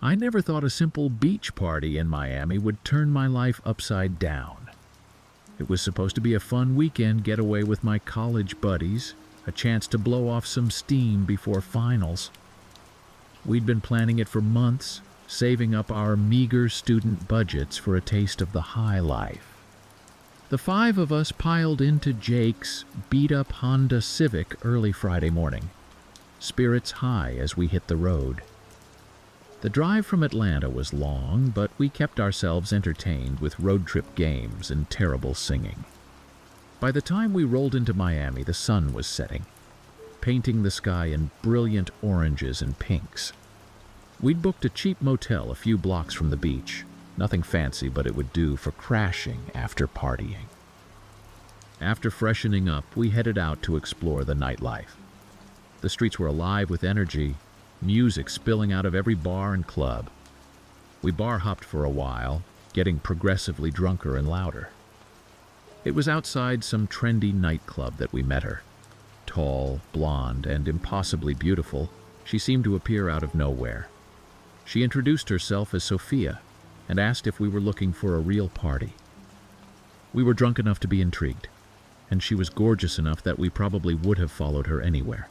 I never thought a simple beach party in Miami would turn my life upside down. It was supposed to be a fun weekend getaway with my college buddies, a chance to blow off some steam before finals. We'd been planning it for months, saving up our meager student budgets for a taste of the high life. The 5 of us piled into Jake's beat-up Honda Civic early Friday morning, spirits high as we hit the road. The drive from Atlanta was long, but we kept ourselves entertained with road trip games and terrible singing. By the time we rolled into Miami, the sun was setting, painting the sky in brilliant oranges and pinks. We'd booked a cheap motel a few blocks from the beach. Nothing fancy, but it would do for crashing after partying. After freshening up, we headed out to explore the nightlife. The streets were alive with energy, music spilling out of every bar and club. We bar hopped for a while, getting progressively drunker and louder. It was outside some trendy nightclub that we met her. Tall, blonde, and impossibly beautiful, she seemed to appear out of nowhere. She introduced herself as Sophia and asked if we were looking for a real party. We were drunk enough to be intrigued, and she was gorgeous enough that we probably would have followed her anywhere.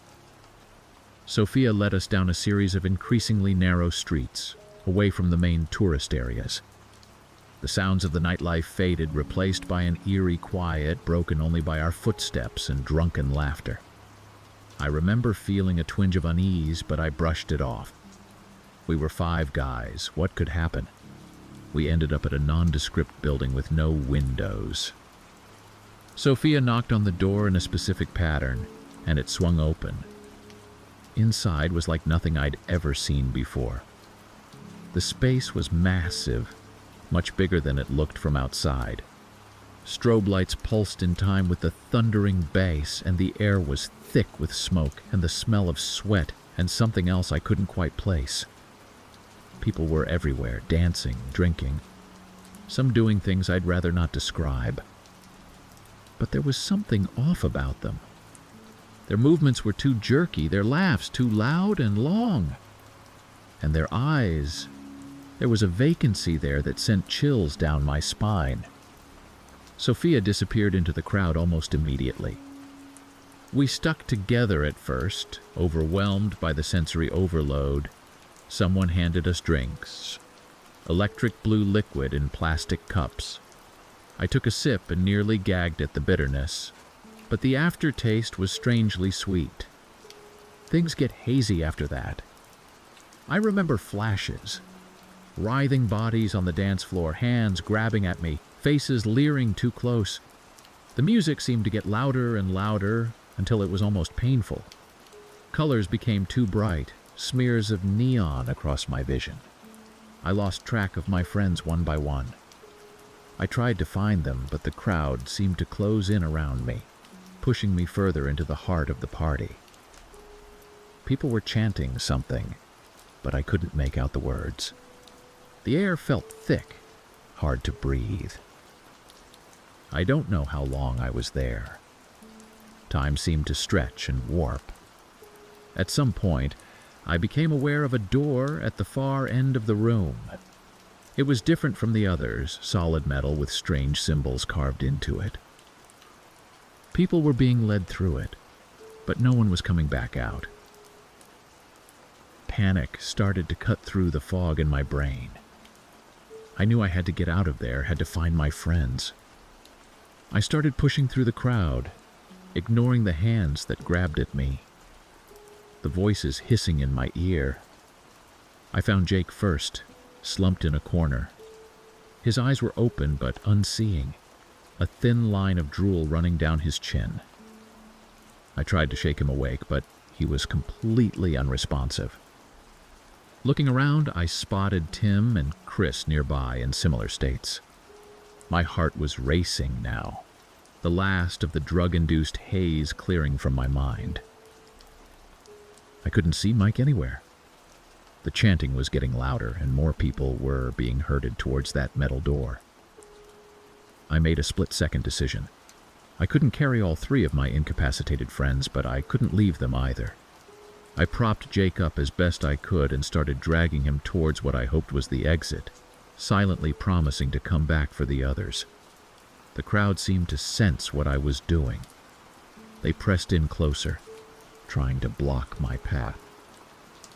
Sophia led us down a series of increasingly narrow streets, away from the main tourist areas. The sounds of the nightlife faded, replaced by an eerie quiet broken only by our footsteps and drunken laughter. I remember feeling a twinge of unease, but I brushed it off. We were 5 guys. What could happen? We ended up at a nondescript building with no windows. Sophia knocked on the door in a specific pattern, and it swung open. Inside was like nothing I'd ever seen before. The space was massive, much bigger than it looked from outside. Strobe lights pulsed in time with the thundering bass, and the air was thick with smoke and the smell of sweat and something else I couldn't quite place. People were everywhere, dancing, drinking, some doing things I'd rather not describe. But there was something off about them. Their movements were too jerky, their laughs too loud and long. And their eyes, there was a vacancy there that sent chills down my spine. Sophia disappeared into the crowd almost immediately. We stuck together at first, overwhelmed by the sensory overload. Someone handed us drinks, electric blue liquid in plastic cups. I took a sip and nearly gagged at the bitterness, but the aftertaste was strangely sweet. Things get hazy after that. I remember flashes, writhing bodies on the dance floor, hands grabbing at me, faces leering too close. The music seemed to get louder and louder until it was almost painful. Colors became too bright, smears of neon across my vision. I lost track of my friends one by one. I tried to find them, but the crowd seemed to close in around me, pushing me further into the heart of the party. People were chanting something, but I couldn't make out the words. The air felt thick, hard to breathe. I don't know how long I was there. Time seemed to stretch and warp. At some point, I became aware of a door at the far end of the room. It was different from the others, solid metal with strange symbols carved into it. People were being led through it, but no one was coming back out. Panic started to cut through the fog in my brain. I knew I had to get out of there, had to find my friends. I started pushing through the crowd, ignoring the hands that grabbed at me, the voices hissing in my ear. I found Jake first, slumped in a corner. His eyes were open but unseeing, a thin line of drool running down his chin. I tried to shake him awake, but he was completely unresponsive. Looking around, I spotted Tim and Chris nearby in similar states. My heart was racing now, the last of the drug-induced haze clearing from my mind. I couldn't see Mike anywhere. The chanting was getting louder, and more people were being herded towards that metal door. I made a split-second decision. I couldn't carry all 3 of my incapacitated friends, but I couldn't leave them either. I propped Jake up as best I could and started dragging him towards what I hoped was the exit, silently promising to come back for the others. The crowd seemed to sense what I was doing. They pressed in closer, trying to block my path.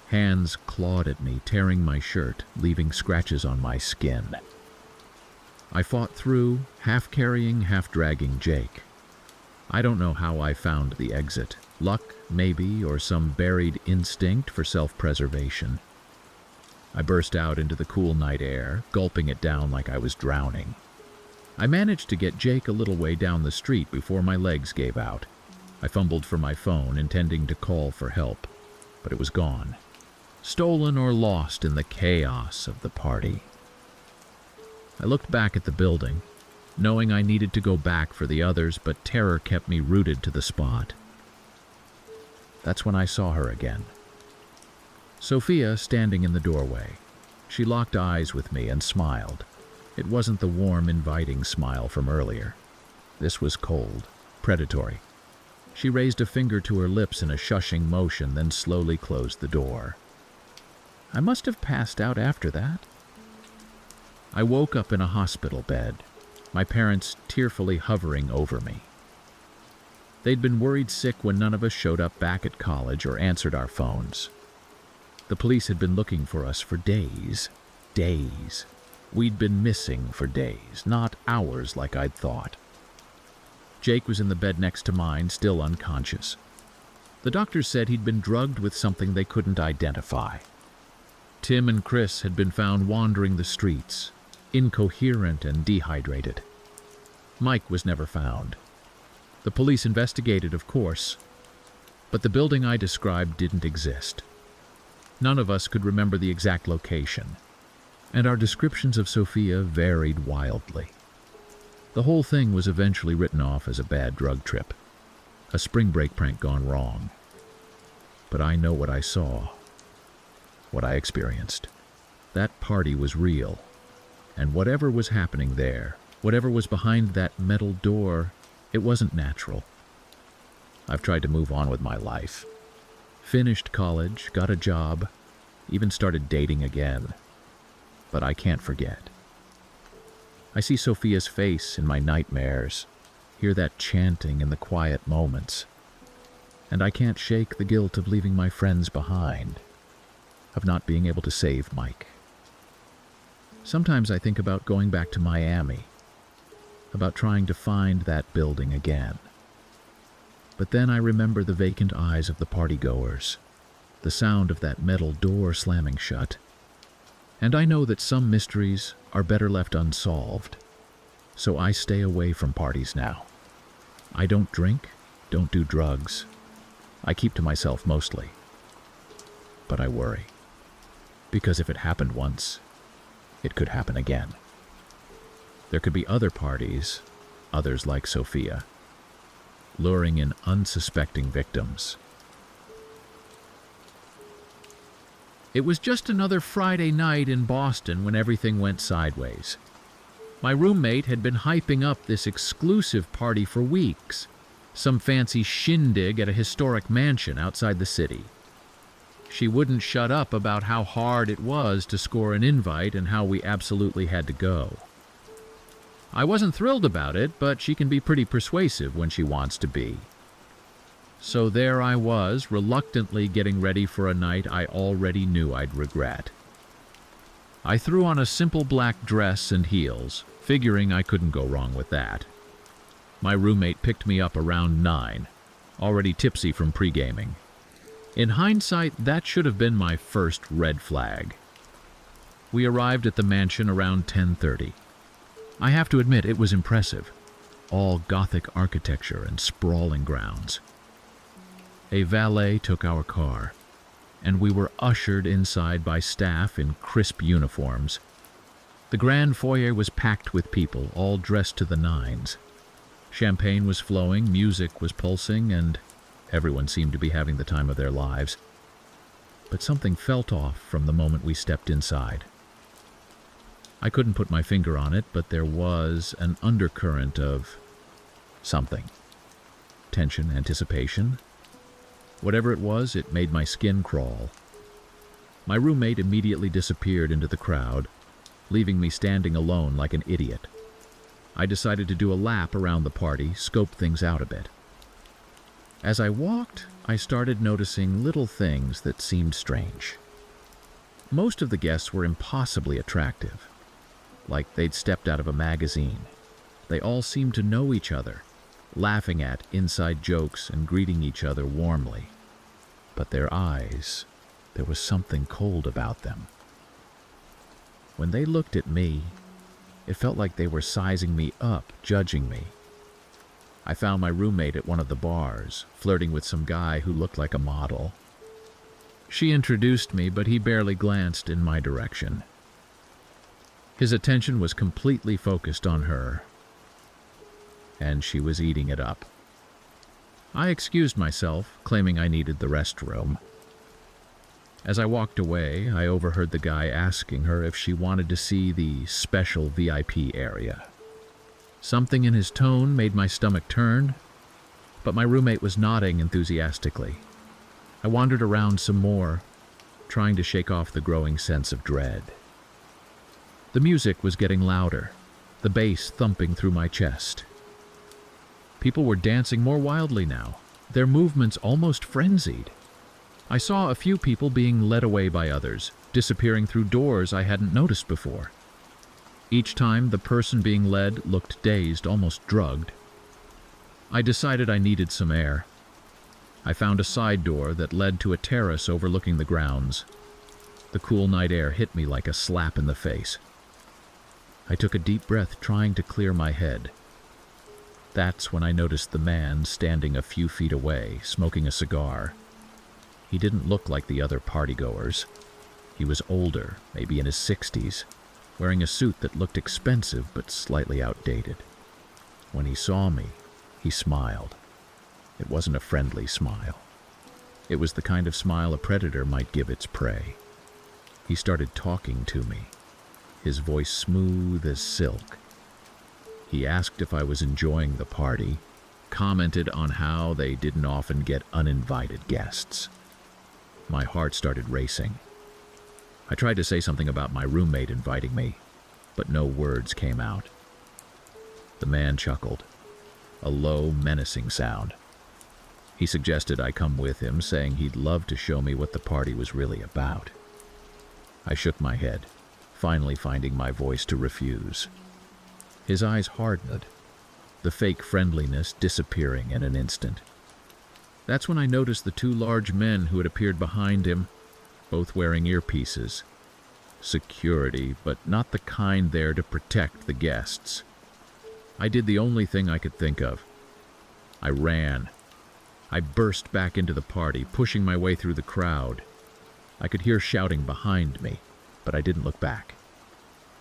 Hands clawed at me, tearing my shirt, leaving scratches on my skin. I fought through, half carrying, half dragging Jake. I don't know how I found the exit. Luck, maybe, or some buried instinct for self-preservation. I burst out into the cool night air, gulping it down like I was drowning. I managed to get Jake a little way down the street before my legs gave out. I fumbled for my phone, intending to call for help, but it was gone. Stolen or lost in the chaos of the party. I looked back at the building, knowing I needed to go back for the others, but terror kept me rooted to the spot. That's when I saw her again. Sophia standing in the doorway. She locked eyes with me and smiled. It wasn't the warm, inviting smile from earlier. This was cold, predatory. She raised a finger to her lips in a shushing motion, then slowly closed the door. I must have passed out after that. I woke up in a hospital bed, my parents tearfully hovering over me. They'd been worried sick when none of us showed up back at college or answered our phones. The police had been looking for us for days. Days. We'd been missing for days, not hours like I'd thought. Jake was in the bed next to mine, still unconscious. The doctors said he'd been drugged with something they couldn't identify. Tim and Chris had been found wandering the streets, incoherent and dehydrated. Mike was never found. The police investigated, of course, but the building I described didn't exist. None of us could remember the exact location, and our descriptions of Sophia varied wildly. The whole thing was eventually written off as a bad drug trip, a spring break prank gone wrong. But I know what I saw, what I experienced. That party was real, and whatever was happening there, whatever was behind that metal door, it wasn't natural. I've tried to move on with my life. Finished college, got a job, even started dating again. But I can't forget. I see Sophia's face in my nightmares, hear that chanting in the quiet moments, and I can't shake the guilt of leaving my friends behind, of not being able to save Mike. Sometimes I think about going back to Miami, about trying to find that building again. But then I remember the vacant eyes of the partygoers, the sound of that metal door slamming shut, and I know that some mysteries are better left unsolved, so I stay away from parties now. I don't drink, don't do drugs. I keep to myself mostly. But I worry, because if it happened once, it could happen again. There could be other parties, others like Sophia, luring in unsuspecting victims. It was just another Friday night in Boston when everything went sideways. My roommate had been hyping up this exclusive party for weeks, some fancy shindig at a historic mansion outside the city. She wouldn't shut up about how hard it was to score an invite and how we absolutely had to go. I wasn't thrilled about it, but she can be pretty persuasive when she wants to be. So there I was, reluctantly getting ready for a night I already knew I'd regret. I threw on a simple black dress and heels, figuring I couldn't go wrong with that. My roommate picked me up around 9, already tipsy from pre-gaming. In hindsight, that should have been my first red flag. We arrived at the mansion around 10:30. I have to admit it was impressive. All Gothic architecture and sprawling grounds. A valet took our car, and we were ushered inside by staff in crisp uniforms. The grand foyer was packed with people, all dressed to the nines. Champagne was flowing, music was pulsing, and everyone seemed to be having the time of their lives. But something felt off from the moment we stepped inside. I couldn't put my finger on it, but there was an undercurrent of something. Tension, anticipation, Whatever it was, it made my skin crawl. My roommate immediately disappeared into the crowd, leaving me standing alone like an idiot. I decided to do a lap around the party, scope things out a bit. As I walked, I started noticing little things that seemed strange. Most of the guests were impossibly attractive, like they'd stepped out of a magazine. They all seemed to know each other, laughing at inside jokes and greeting each other warmly. But their eyes, there was something cold about them. When they looked at me, it felt like they were sizing me up, judging me. I found my roommate at one of the bars, flirting with some guy who looked like a model. She introduced me, but he barely glanced in my direction. His attention was completely focused on her, and she was eating it up. I excused myself, claiming I needed the restroom. As I walked away, I overheard the guy asking her if she wanted to see the special VIP area. Something in his tone made my stomach turn, but my roommate was nodding enthusiastically. I wandered around some more, trying to shake off the growing sense of dread. The music was getting louder, the bass thumping through my chest. People were dancing more wildly now, their movements almost frenzied. I saw a few people being led away by others, disappearing through doors I hadn't noticed before. Each time, the person being led looked dazed, almost drugged. I decided I needed some air. I found a side door that led to a terrace overlooking the grounds. The cool night air hit me like a slap in the face. I took a deep breath, trying to clear my head. That's when I noticed the man standing a few feet away, smoking a cigar. He didn't look like the other partygoers. He was older, maybe in his 60s, wearing a suit that looked expensive but slightly outdated. When he saw me, he smiled. It wasn't a friendly smile. It was the kind of smile a predator might give its prey. He started talking to me, his voice smooth as silk. He asked if I was enjoying the party, commented on how they didn't often get uninvited guests. My heart started racing. I tried to say something about my roommate inviting me, but no words came out. The man chuckled, a low, menacing sound. He suggested I come with him, saying he'd love to show me what the party was really about. I shook my head, finally finding my voice to refuse. His eyes hardened, the fake friendliness disappearing in an instant. That's when I noticed the two large men who had appeared behind him, both wearing earpieces. Security, but not the kind there to protect the guests. I did the only thing I could think of. I ran. I burst back into the party, pushing my way through the crowd. I could hear shouting behind me, but I didn't look back.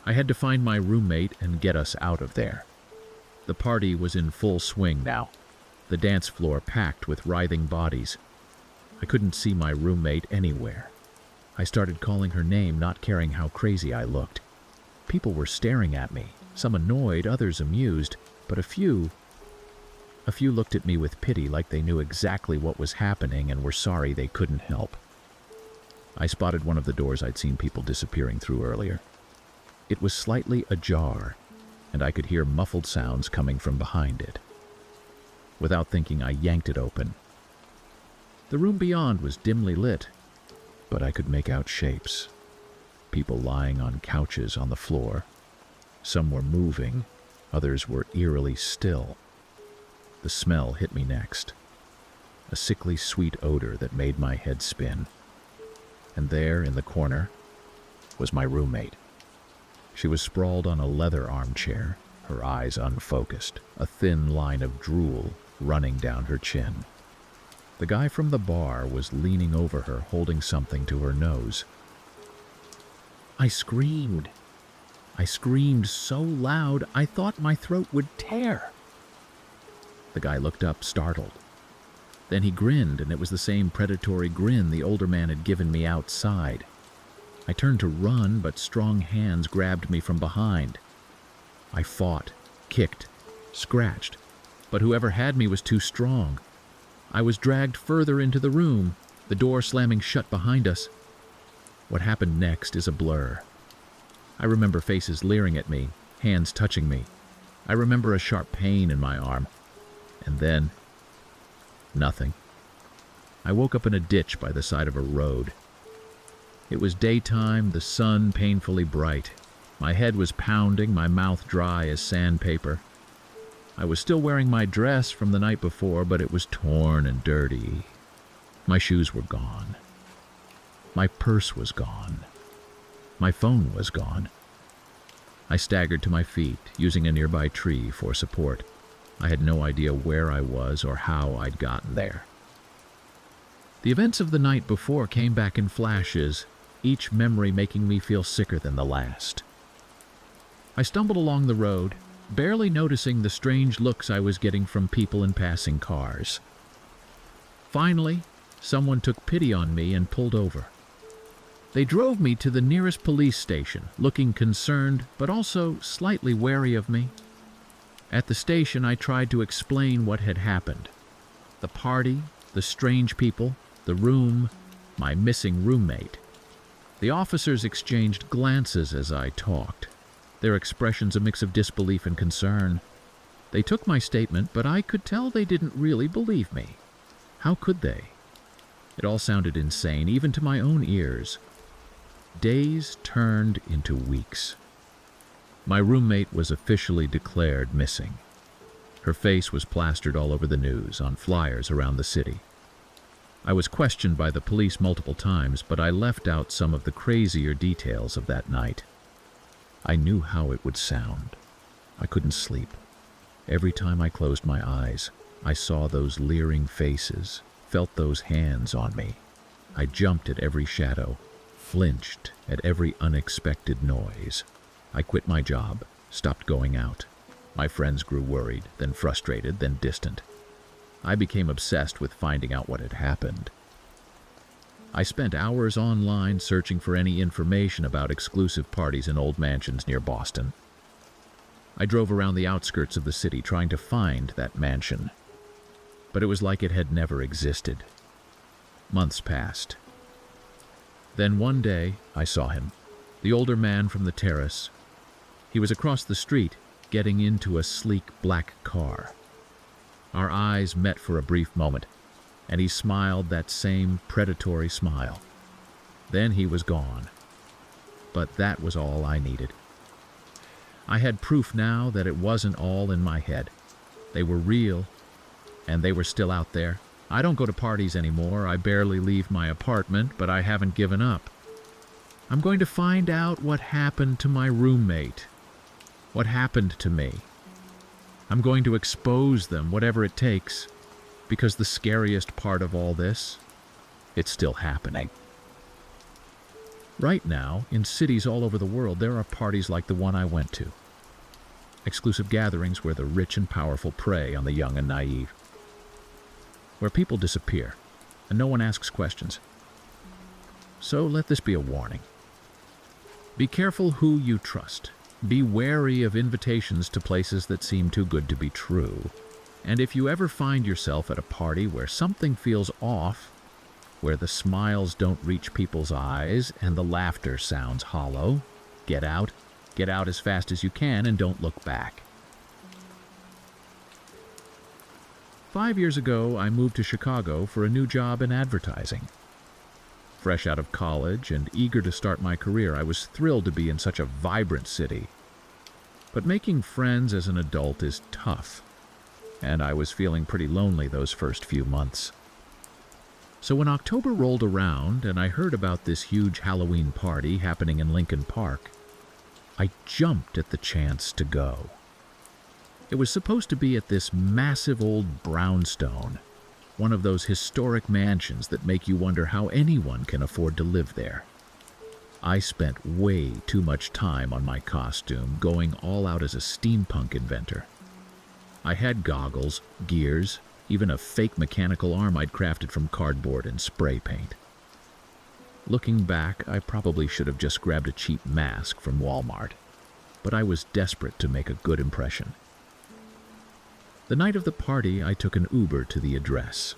I had to find my roommate and get us out of there. The party was in full swing now, the dance floor packed with writhing bodies. I couldn't see my roommate anywhere. I started calling her name, not caring how crazy I looked. People were staring at me, some annoyed, others amused, but a few looked at me with pity, like they knew exactly what was happening and were sorry they couldn't help. I spotted one of the doors I'd seen people disappearing through earlier. It was slightly ajar, and I could hear muffled sounds coming from behind it. Without thinking, I yanked it open. The room beyond was dimly lit, but I could make out shapes. People lying on couches on the floor. Some were moving, others were eerily still. The smell hit me next, a sickly sweet odor that made my head spin. And there, in the corner, was my roommate. She was sprawled on a leather armchair, her eyes unfocused, a thin line of drool running down her chin. The guy from the bar was leaning over her, holding something to her nose. I screamed. I screamed so loud I thought my throat would tear. The guy looked up, startled. Then he grinned, and it was the same predatory grin the older man had given me outside. I turned to run, but strong hands grabbed me from behind. I fought, kicked, scratched, but whoever had me was too strong. I was dragged further into the room, the door slamming shut behind us. What happened next is a blur. I remember faces leering at me, hands touching me. I remember a sharp pain in my arm. And then, nothing. I woke up in a ditch by the side of a road. It was daytime, the sun painfully bright. My head was pounding, my mouth dry as sandpaper. I was still wearing my dress from the night before, but it was torn and dirty. My shoes were gone. My purse was gone. My phone was gone. I staggered to my feet, using a nearby tree for support. I had no idea where I was or how I'd gotten there. The events of the night before came back in flashes, each memory making me feel sicker than the last. I stumbled along the road, barely noticing the strange looks I was getting from people in passing cars. Finally, someone took pity on me and pulled over. They drove me to the nearest police station, looking concerned but also slightly wary of me. At the station, I tried to explain what had happened. The party, the strange people, the room, my missing roommate. The officers exchanged glances as I talked, their expressions a mix of disbelief and concern. They took my statement, but I could tell they didn't really believe me. How could they? It all sounded insane, even to my own ears. Days turned into weeks. My roommate was officially declared missing. Her face was plastered all over the news, on flyers around the city. I was questioned by the police multiple times, but I left out some of the crazier details of that night. I knew how it would sound. I couldn't sleep. Every time I closed my eyes, I saw those leering faces, felt those hands on me. I jumped at every shadow, flinched at every unexpected noise. I quit my job, stopped going out. My friends grew worried, then frustrated, then distant. I became obsessed with finding out what had happened. I spent hours online searching for any information about exclusive parties in old mansions near Boston. I drove around the outskirts of the city trying to find that mansion, but it was like it had never existed. Months passed. Then one day, I saw him, the older man from the terrace. He was across the street, getting into a sleek black car. Our eyes met for a brief moment, and he smiled that same predatory smile. Then he was gone. But that was all I needed. I had proof now that it wasn't all in my head. They were real, and they were still out there. I don't go to parties anymore. I barely leave my apartment, but I haven't given up. I'm going to find out what happened to my roommate. What happened to me. I'm going to expose them, whatever it takes, because the scariest part of all this, it's still happening. Right now, in cities all over the world, there are parties like the one I went to. Exclusive gatherings where the rich and powerful prey on the young and naive. Where people disappear, and no one asks questions. So let this be a warning. Be careful who you trust. Be wary of invitations to places that seem too good to be true. And if you ever find yourself at a party where something feels off, where the smiles don't reach people's eyes and the laughter sounds hollow, get out. Get out as fast as you can and don't look back. 5 years ago, I moved to Chicago for a new job in advertising. Fresh out of college and eager to start my career, I was thrilled to be in such a vibrant city. But making friends as an adult is tough, and I was feeling pretty lonely those first few months. So when October rolled around and I heard about this huge Halloween party happening in Lincoln Park, I jumped at the chance to go. It was supposed to be at this massive old brownstone, one of those historic mansions that make you wonder how anyone can afford to live there. I spent way too much time on my costume, going all out as a steampunk inventor. I had goggles, gears, even a fake mechanical arm I'd crafted from cardboard and spray paint. Looking back, I probably should have just grabbed a cheap mask from Walmart, but I was desperate to make a good impression. The night of the party, I took an Uber to the address.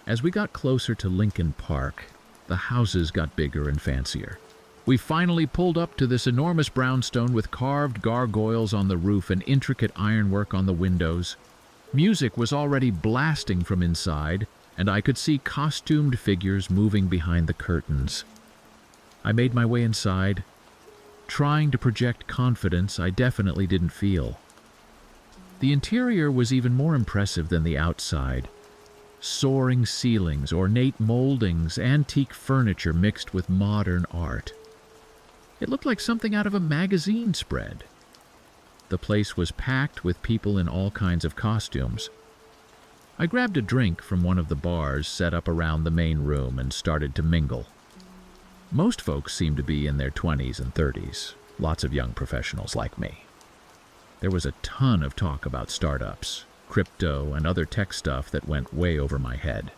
As we got closer to Lincoln Park, the houses got bigger and fancier. We finally pulled up to this enormous brownstone with carved gargoyles on the roof and intricate ironwork on the windows. Music was already blasting from inside, and I could see costumed figures moving behind the curtains. I made my way inside, trying to project confidence I definitely didn't feel. The interior was even more impressive than the outside. Soaring ceilings, ornate moldings, antique furniture mixed with modern art. It looked like something out of a magazine spread. The place was packed with people in all kinds of costumes. I grabbed a drink from one of the bars set up around the main room and started to mingle. Most folks seemed to be in their 20s and 30s, lots of young professionals like me. There was a ton of talk about startups, crypto, and other tech stuff that went way over my head.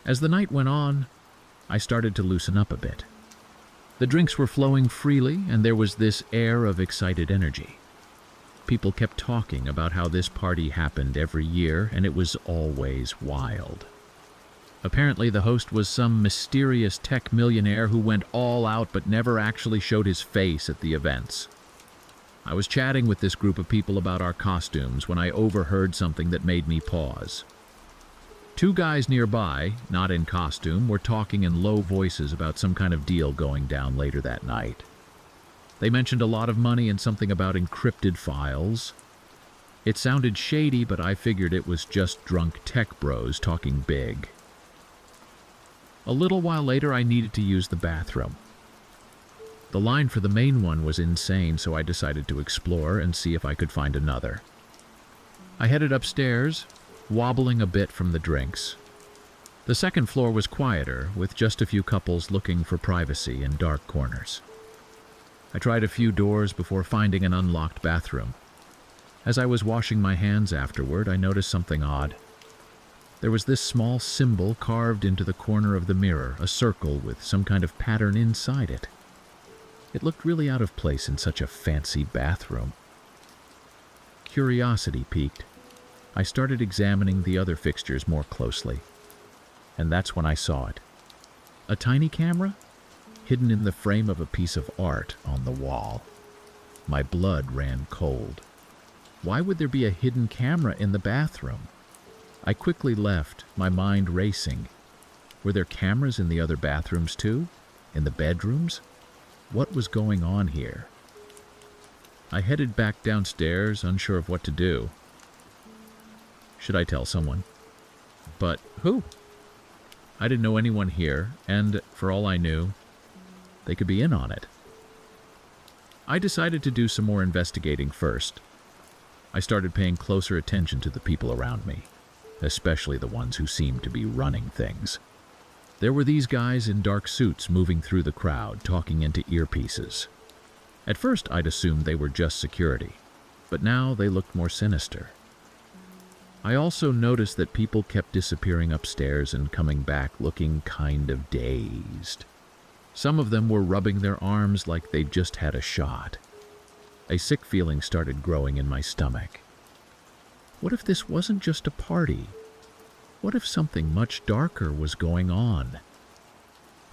As the night went on, I started to loosen up a bit. The drinks were flowing freely, and there was this air of excited energy. People kept talking about how this party happened every year, and it was always wild. Apparently, the host was some mysterious tech millionaire who went all out but never actually showed his face at the events. I was chatting with this group of people about our costumes when I overheard something that made me pause. Two guys nearby, not in costume, were talking in low voices about some kind of deal going down later that night. They mentioned a lot of money and something about encrypted files. It sounded shady, but I figured it was just drunk tech bros talking big. A little while later, I needed to use the bathroom. The line for the main one was insane, so I decided to explore and see if I could find another. I headed upstairs, wobbling a bit from the drinks. The second floor was quieter, with just a few couples looking for privacy in dark corners. I tried a few doors before finding an unlocked bathroom. As I was washing my hands afterward, I noticed something odd. There was this small symbol carved into the corner of the mirror, a circle with some kind of pattern inside it. It looked really out of place in such a fancy bathroom. Curiosity piqued. I started examining the other fixtures more closely, and that's when I saw it. A tiny camera, hidden in the frame of a piece of art on the wall. My blood ran cold. Why would there be a hidden camera in the bathroom? I quickly left, my mind racing. Were there cameras in the other bathrooms too? In the bedrooms? What was going on here? I headed back downstairs, unsure of what to do. Should I tell someone? But who? I didn't know anyone here, and for all I knew, they could be in on it. I decided to do some more investigating first. I started paying closer attention to the people around me, especially the ones who seemed to be running things. There were these guys in dark suits moving through the crowd, talking into earpieces. At first, I'd assumed they were just security, but now they looked more sinister. I also noticed that people kept disappearing upstairs and coming back looking kind of dazed. Some of them were rubbing their arms like they'd just had a shot. A sick feeling started growing in my stomach. What if this wasn't just a party? What if something much darker was going on?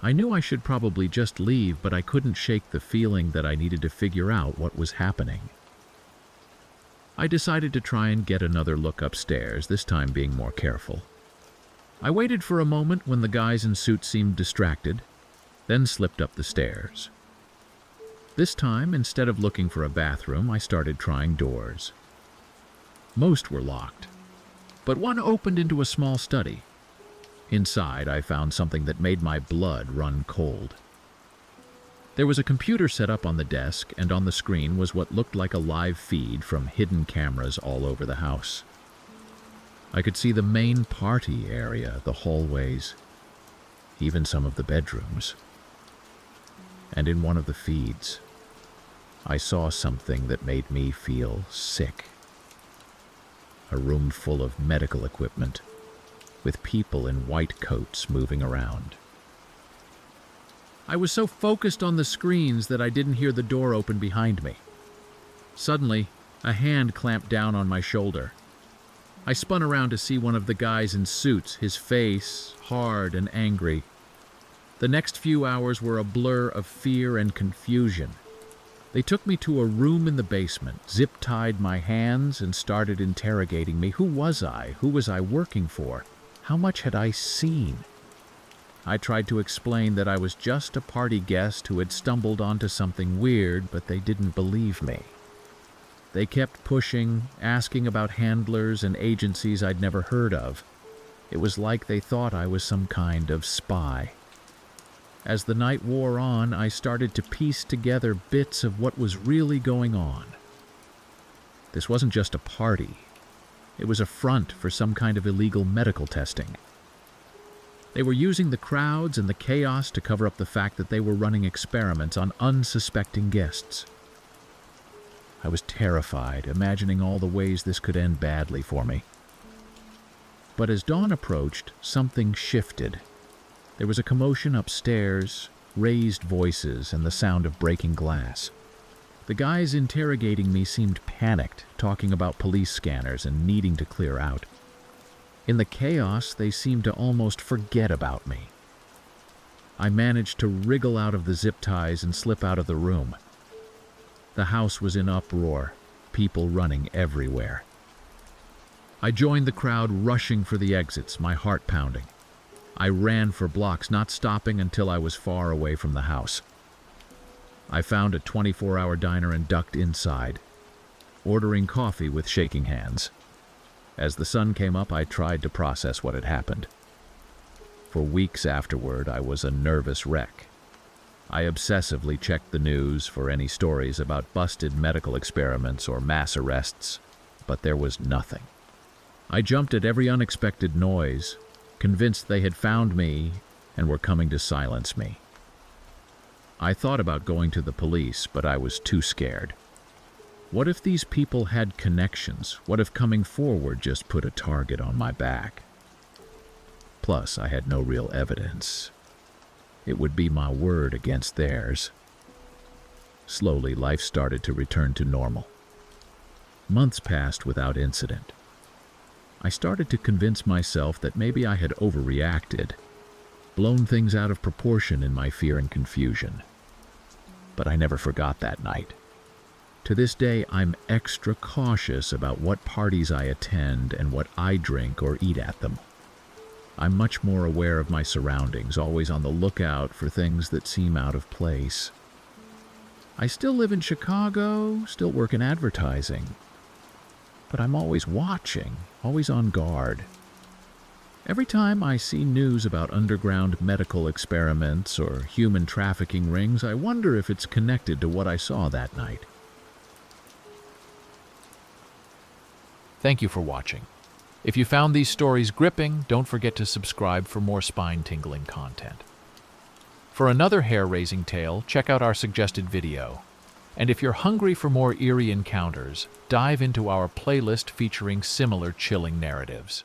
I knew I should probably just leave, but I couldn't shake the feeling that I needed to figure out what was happening. I decided to try and get another look upstairs, this time being more careful. I waited for a moment when the guys in suits seemed distracted, then slipped up the stairs. This time, instead of looking for a bathroom, I started trying doors. Most were locked, but one opened into a small study. Inside, I found something that made my blood run cold. There was a computer set up on the desk, and on the screen was what looked like a live feed from hidden cameras all over the house. I could see the main party area, the hallways, even some of the bedrooms. And in one of the feeds, I saw something that made me feel sick. A room full of medical equipment, with people in white coats moving around. I was so focused on the screens that I didn't hear the door open behind me. Suddenly, a hand clamped down on my shoulder. I spun around to see one of the guys in suits, his face hard and angry. The next few hours were a blur of fear and confusion. They took me to a room in the basement, zip-tied my hands, and started interrogating me. Who was I? Who was I working for? How much had I seen? I tried to explain that I was just a party guest who had stumbled onto something weird, but they didn't believe me. They kept pushing, asking about handlers and agencies I'd never heard of. It was like they thought I was some kind of spy. As the night wore on, I started to piece together bits of what was really going on. This wasn't just a party. It was a front for some kind of illegal medical testing. They were using the crowds and the chaos to cover up the fact that they were running experiments on unsuspecting guests. I was terrified, imagining all the ways this could end badly for me. But as dawn approached, something shifted. There was a commotion upstairs, raised voices, and the sound of breaking glass. The guys interrogating me seemed panicked, talking about police scanners and needing to clear out. In the chaos, they seemed to almost forget about me. I managed to wriggle out of the zip ties and slip out of the room. The house was in uproar, people running everywhere. I joined the crowd rushing for the exits, my heart pounding. I ran for blocks, not stopping until I was far away from the house. I found a 24-hour diner and ducked inside, ordering coffee with shaking hands. As the sun came up, I tried to process what had happened. For weeks afterward, I was a nervous wreck. I obsessively checked the news for any stories about busted medical experiments or mass arrests, but there was nothing. I jumped at every unexpected noise, convinced they had found me and were coming to silence me. I thought about going to the police, but I was too scared. What if these people had connections? What if coming forward just put a target on my back? Plus, I had no real evidence. It would be my word against theirs. Slowly, life started to return to normal. Months passed without incident. I started to convince myself that maybe I had overreacted, blown things out of proportion in my fear and confusion. But I never forgot that night. To this day, I'm extra cautious about what parties I attend and what I drink or eat at them. I'm much more aware of my surroundings, always on the lookout for things that seem out of place. I still live in Chicago, still work in advertising. But I'm always watching, always on guard. Every time I see news about underground medical experiments or human trafficking rings, I wonder if it's connected to what I saw that night. Thank you for watching. If you found these stories gripping, don't forget to subscribe for more spine-tingling content. For another hair-raising tale, check out our suggested video. And if you're hungry for more eerie encounters, dive into our playlist featuring similar chilling narratives.